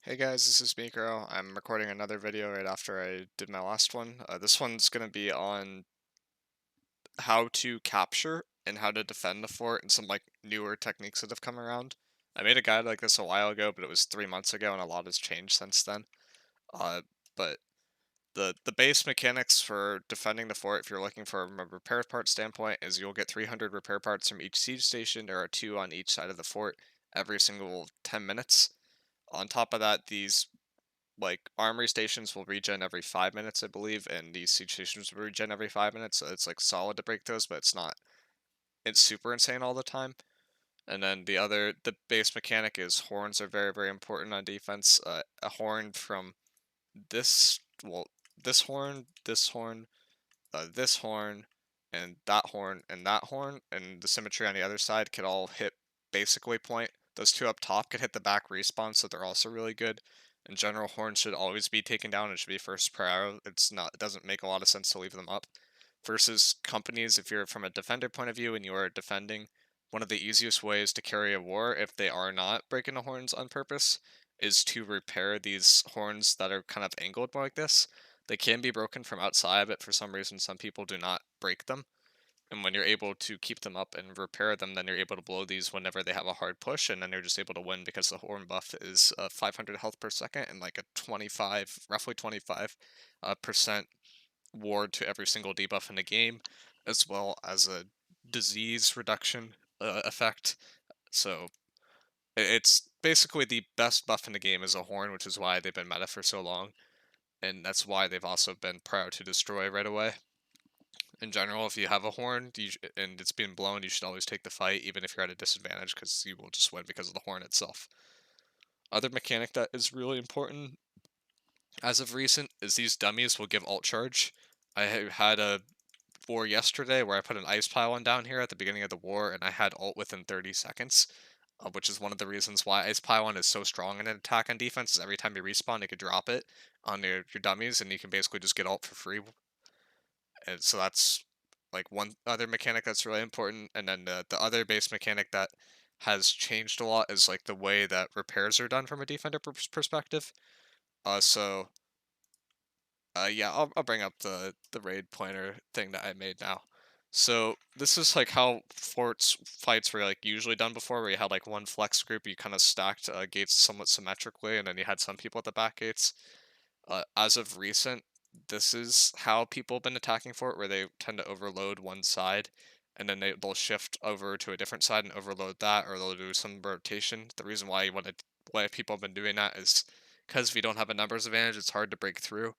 Hey guys, this is Mikro. I'm recording another video right after I did my last one. This one's going to be on how to capture and how to defend the fort and some newer techniques that have come around. I made a guide like this a while ago, but it was 3 months ago and a lot has changed since then. Uh, but the base mechanics for defending the fort, if you're looking from a repair part standpoint, is you'll get 300 repair parts from each siege station. There are two on each side of the fort every single 10 minutes. On top of that, these armory stations will regen every 5 minutes, I believe, and these siege stations will regen every 5 minutes. So it's solid to break those, but it's super insane all the time. And then the base mechanic is horns are very, very important on defense. A horn from this, well, this horn, this horn, and that horn, and the symmetry on the other side could all hit basically point. Those two up top could hit the back respawn, so they're also really good. In general, horns should always be taken down. It should be first prior. It doesn't make a lot of sense to leave them up. Versus companies, if you're from a defender point of view and you are defending, one of the easiest ways to carry a war, if they are not breaking the horns on purpose, is to repair these horns that are kind of angled more like this. They can be broken from outside, but for some reason, some people do not break them. And when you're able to keep them up and repair them, then you're able to blow these whenever they have a hard push, and then you're just able to win because the horn buff is 500 health per second and like a 25, roughly 25 percent ward to every single debuff in the game, as well as a disease reduction effect. So it's basically the best buff in the game is a horn, which is why they've been meta for so long, and that's why they've also been proud to destroy right away. In general, if you have a horn and it's being blown, you should always take the fight, even if you're at a disadvantage, because you will just win because of the horn itself. Other mechanic that is really important as of recent is these dummies will give ult charge. I had a war yesterday where I put an ice pylon down here at the beginning of the war, and I had ult within 30 seconds, which is one of the reasons why ice pylon is so strong in an attack on defense. Is every time you respawn, you could drop it on your dummies, and you can basically just get ult for free. And so that's like one other mechanic that's really important. And then the other base mechanic that has changed a lot is like the way that repairs are done from a defender perspective. So yeah, I'll bring up the raid pointer thing that I made now. So this is like how forts fights were like usually done before, where you had like one flex group, you kind of stacked gates somewhat symmetrically, and then you had some people at the back gates. As of recent, this is how people have been attacking for it, where they tend to overload one side, and then they'll shift over to a different side and overload that, or they'll do some rotation. The reason why people have been doing that is because if you don't have a numbers advantage, it's hard to break through.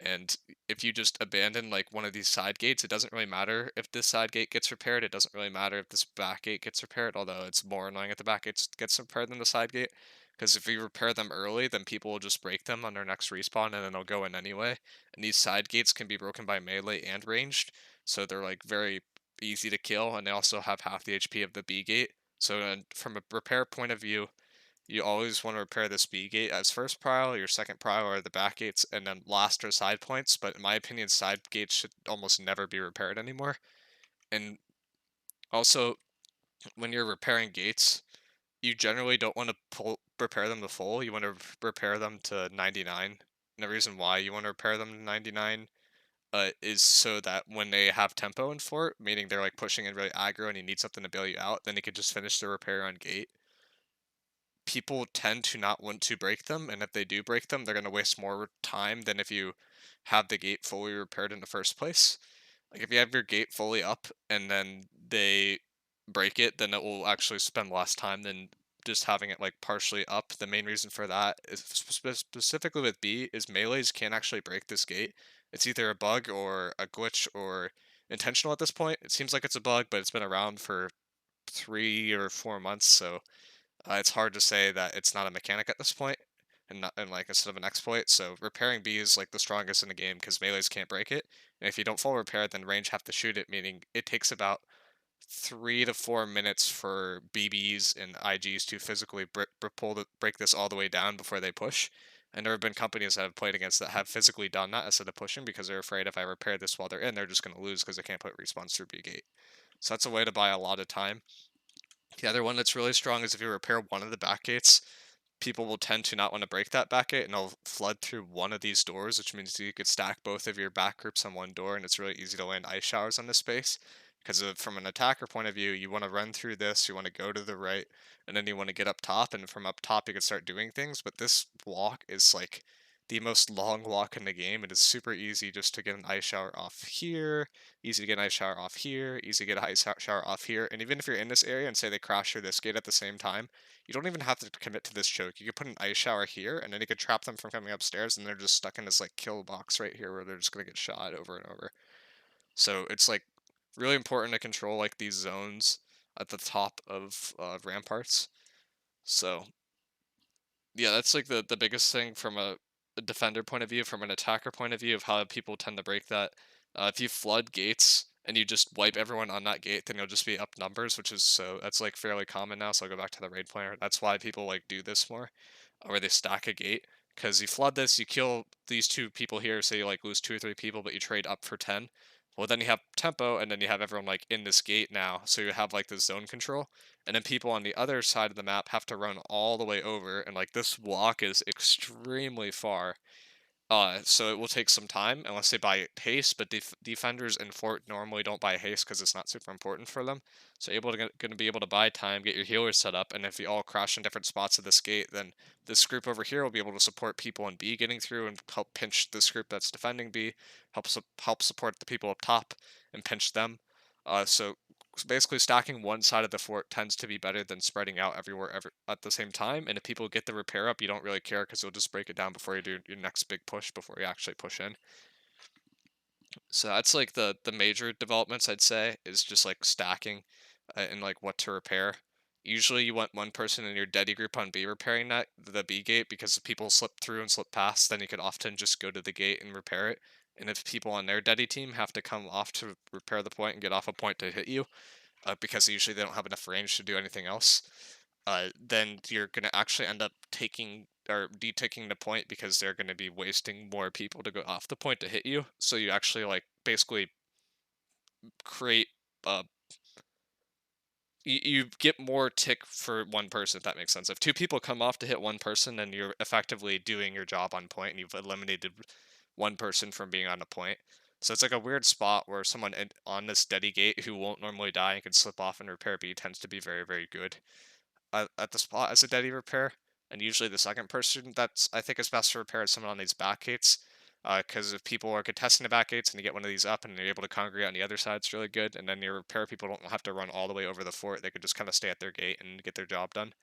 And if you just abandon like one of these side gates, it doesn't really matter if this side gate gets repaired. It doesn't really matter if this back gate gets repaired, although it's more annoying if the back gate gets repaired than the side gate. Because if you repair them early, then people will just break them on their next respawn and then they'll go in anyway. And these side gates can be broken by melee and ranged, so they're like very easy to kill, and they also have half the HP of the B gate. So from a repair point of view, you always want to repair this B gate as first prio, your second prio are the back gates, and then last are side points. But in my opinion, side gates should almost never be repaired anymore. And also, when you're repairing gates, you generally don't want to repair them to full. You want to repair them to 99. And the reason why you want to repair them to 99 is so that when they have tempo in fort, meaning they're like pushing in really aggro and you need something to bail you out, then you can just finish the repair on gate. People tend to not want to break them, and if they do break them, they're going to waste more time than if you have the gate fully repaired in the first place. Like if you have your gate fully up and then they break it, then it will actually spend less time than just having it like partially up. The main reason for that is specifically with B is melees can actually break this gate. It's either a bug or a glitch or intentional at this point. It seems like it's a bug, but it's been around for 3 or 4 months, so it's hard to say that it's not a mechanic at this point, and not and like instead of an exploit. So repairing B is like the strongest in the game because melees can't break it, and if you don't full repair, then range have to shoot it, meaning it takes about 3 to 4 minutes for BBs and IGs to physically break this all the way down before they push. And there have been companies that have played against that have physically done that instead of pushing because they're afraid if I repair this while they're in, they're just going to lose because they can't put respawns through B gate. So that's a way to buy a lot of time. The other one that's really strong is if you repair one of the back gates, people will tend to not want to break that back gate, and they'll flood through one of these doors, which means you could stack both of your back groups on one door, and it's really easy to land ice showers on this space. Because from an attacker point of view, you want to run through this, you want to go to the right, and then you want to get up top, and from up top you can start doing things. But this walk is like the most long walk in the game. It is super easy just to get an ice shower off here, easy to get an ice shower off here, easy to get an ice shower off here. And even if you're in this area and say they crash through this gate at the same time, you don't even have to commit to this choke. You could put an ice shower here, and then you could trap them from coming upstairs, and they're just stuck in this like kill box right here where they're just gonna get shot over and over. So it's like really important to control like these zones at the top of ramparts. So yeah, that's like the biggest thing from a defender point of view. From an attacker point of view, of how people tend to break that. If you flood gates and you just wipe everyone on that gate, then you'll just be up numbers, which is so that's like fairly common now. So I'll go back to the raid player. That's why people like do this more, where they stack a gate. Because you flood this, you kill these two people here, say you like lose 2 or 3 people, but you trade up for 10. Well, then you have tempo, and then you have everyone like in this gate now, so you have like the zone control, and then people on the other side of the map have to run all the way over, and like this walk is extremely far, so it will take some time unless they buy haste, but defenders in fort normally don't buy haste because it's not super important for them. So gonna be able to buy time, get your healers set up, and if you all crash in different spots of this gate, then this group over here will be able to support people in B getting through and help pinch this group that's defending B, help support the people up top and pinch them. So basically stacking one side of the fort tends to be better than spreading out everywhere at the same time. And if people get the repair up, you don't really care because you'll just break it down before you do your next big push before you actually push in. So that's like the major developments I'd say is just like stacking and like what to repair. Usually you want one person in your daddy group on B repairing the B gate, because if people slip through and slip past, then you could often just go to the gate and repair it. And if people on their daddy team have to come off to repair the point and get off a point to hit you, because usually they don't have enough range to do anything else, then you're going to actually end up taking or de-ticking the point, because they're going to be wasting more people to go off the point to hit you. So you actually like basically create you get more tick for one person, if that makes sense. If 2 people come off to hit one person, then you're effectively doing your job on point, and you've eliminated one person from being on a point. So it's like a weird spot where someone on this steady gate who won't normally die and can slip off and repair B tends to be very, very good at the spot as a deady repair. And usually the second person that's I think is best to repair is someone on these back gates. Because if people are contesting the back gates and you get one of these up and you're able to congregate on the other side, it's really good. And then your repair people don't have to run all the way over the fort. They could just kind of stay at their gate and get their job done.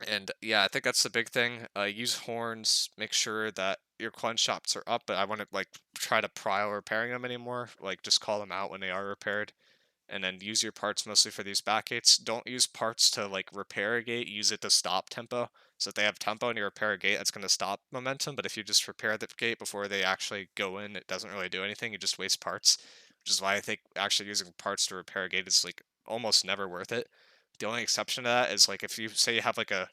And yeah, I think that's the big thing. Use horns. Make sure that your quench shots are up, but I wouldn't like try to prio repairing them anymore. Like just call them out when they are repaired, and then use your parts mostly for these back gates. Don't use parts to like repair a gate. Use it to stop tempo. So if they have tempo and you repair a gate, that's going to stop momentum. But if you just repair the gate before they actually go in, it doesn't really do anything. You just waste parts, which is why I think actually using parts to repair a gate is like almost never worth it. The only exception to that is like if you say you have like a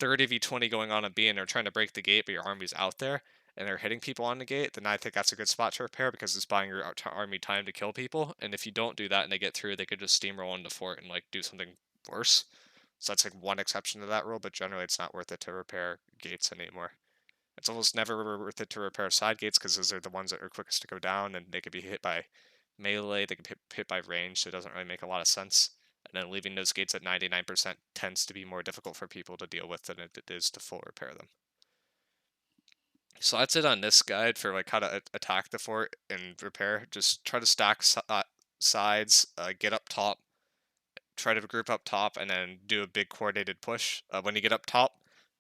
30v20 going on B and they're trying to break the gate, but your army's out there and they're hitting people on the gate, then I think that's a good spot to repair, because it's buying your army time to kill people. And if you don't do that and they get through, they could just steamroll into fort and like do something worse. So that's like one exception to that rule, but generally it's not worth it to repair gates anymore. It's almost never worth it to repair side gates, because those are the ones that are quickest to go down, and they could be hit by melee, they could be hit by range, so it doesn't really make a lot of sense. And then leaving those gates at 99% tends to be more difficult for people to deal with than it is to full repair them. So that's it on this guide for like how to attack the fort and repair. Just try to stack sides, get up top, try to group up top, and then do a big coordinated push. When you get up top,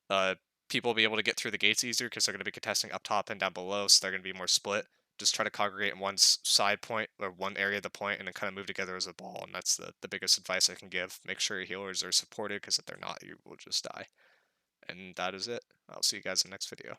uh, people will be able to get through the gates easier because they're going to be contesting up top and down below, so they're going to be more split. Just try to congregate in one side point or one area of the point, and then kind of move together as a ball. And that's the biggest advice I can give. Make sure your healers are supported, because if they're not, you will just die. And that is it. I'll see you guys in the next video.